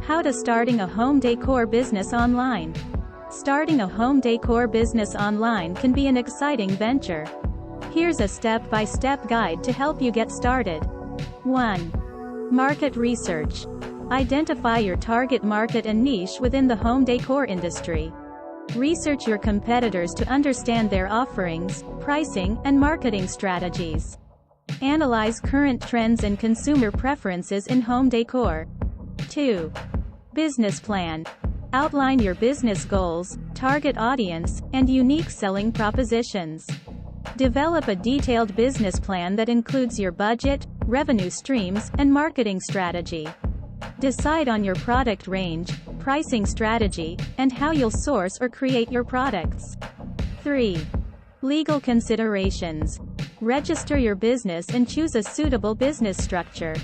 How to starting a home decor business online. Starting a home decor business online can be an exciting venture. Here's a step-by-step guide to help you get started. 1. Market research. Identify your target market and niche within the home decor industry. Research your competitors to understand their offerings, pricing, and marketing strategies. Analyze current trends and consumer preferences in home decor. 2. Business plan. Outline your business goals, target audience, and unique selling propositions. Develop a detailed business plan that includes your budget, revenue streams, and marketing strategy. Decide on your product range, pricing strategy, and how you'll source or create your products. 3. Legal considerations. Register your business and choose a suitable business structure.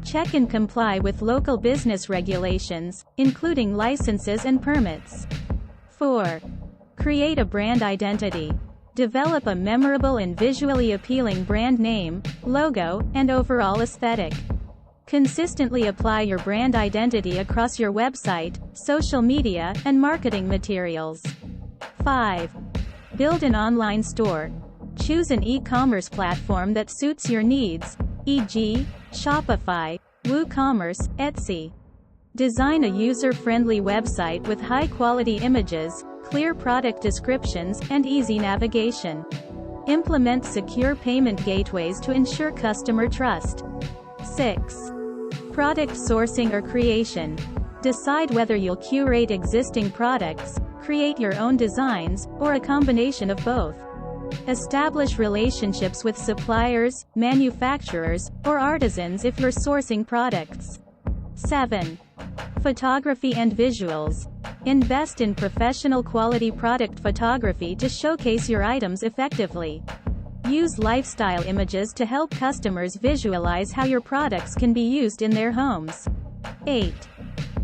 Check and comply with local business regulations, including licenses and permits. 4. Create a brand identity. Develop a memorable and visually appealing brand name, logo, and overall aesthetic. Consistently apply your brand identity across your website, social media, and marketing materials. 5. Build an online store. Choose an e-commerce platform that suits your needs, e.g., Shopify, WooCommerce, Etsy. Design a user-friendly website with high-quality images, clear product descriptions, and easy navigation. Implement secure payment gateways to ensure customer trust. 6. Product sourcing or creation. Decide whether you'll curate existing products, create your own designs, or a combination of both. Establish relationships with suppliers, manufacturers, or artisans if you're sourcing products. 7. Photography and visuals. Invest in professional quality product photography to showcase your items effectively. Use lifestyle images to help customers visualize how your products can be used in their homes. 8.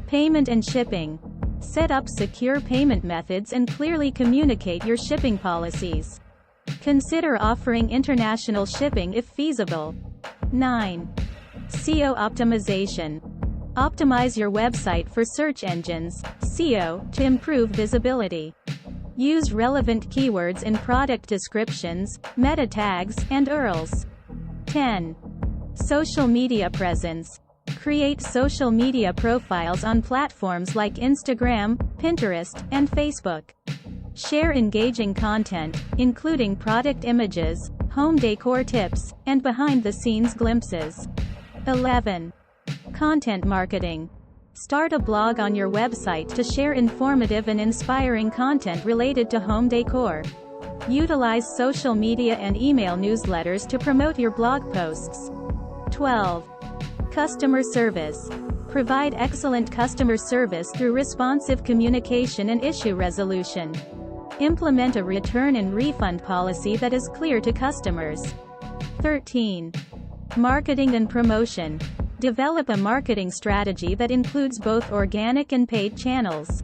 Payment and shipping. Set up secure payment methods and clearly communicate your shipping policies. Consider offering international shipping if feasible. 9. SEO optimization. Optimize your website for search engines, SEO, to improve visibility. Use relevant keywords in product descriptions, meta tags, and URLs. 10. Social media presence. Create social media profiles on platforms like Instagram, Pinterest, and Facebook. Share engaging content, including product images, home decor tips, and behind-the-scenes glimpses. 11. Content marketing. Start a blog on your website to share informative and inspiring content related to home decor. Utilize social media and email newsletters to promote your blog posts. 12. Customer service. Provide excellent customer service through responsive communication and issue resolution. Implement a return and refund policy that is clear to customers. 13. Marketing and promotion. Develop a marketing strategy that includes both organic and paid channels.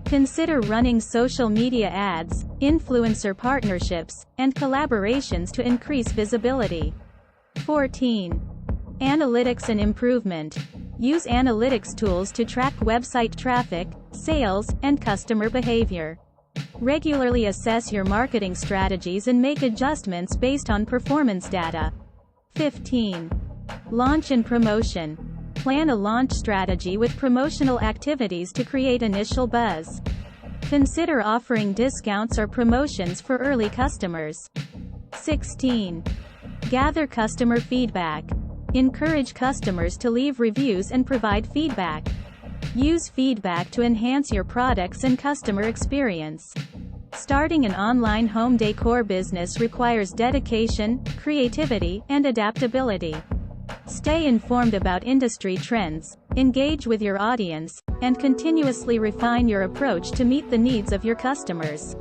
Consider running social media ads, influencer partnerships, and collaborations to increase visibility. 14. Analytics and improvement. Use analytics tools to track website traffic, sales, and customer behavior. Regularly assess your marketing strategies and make adjustments based on performance data. 15. Launch and promotion. Plan a launch strategy with promotional activities to create initial buzz. Consider offering discounts or promotions for early customers. 16. Gather customer feedback. Encourage customers to leave reviews and provide feedback. Use feedback to enhance your products and customer experience. Starting an online home decor business requires dedication, creativity, and adaptability. Stay informed about industry trends, engage with your audience, and continuously refine your approach to meet the needs of your customers.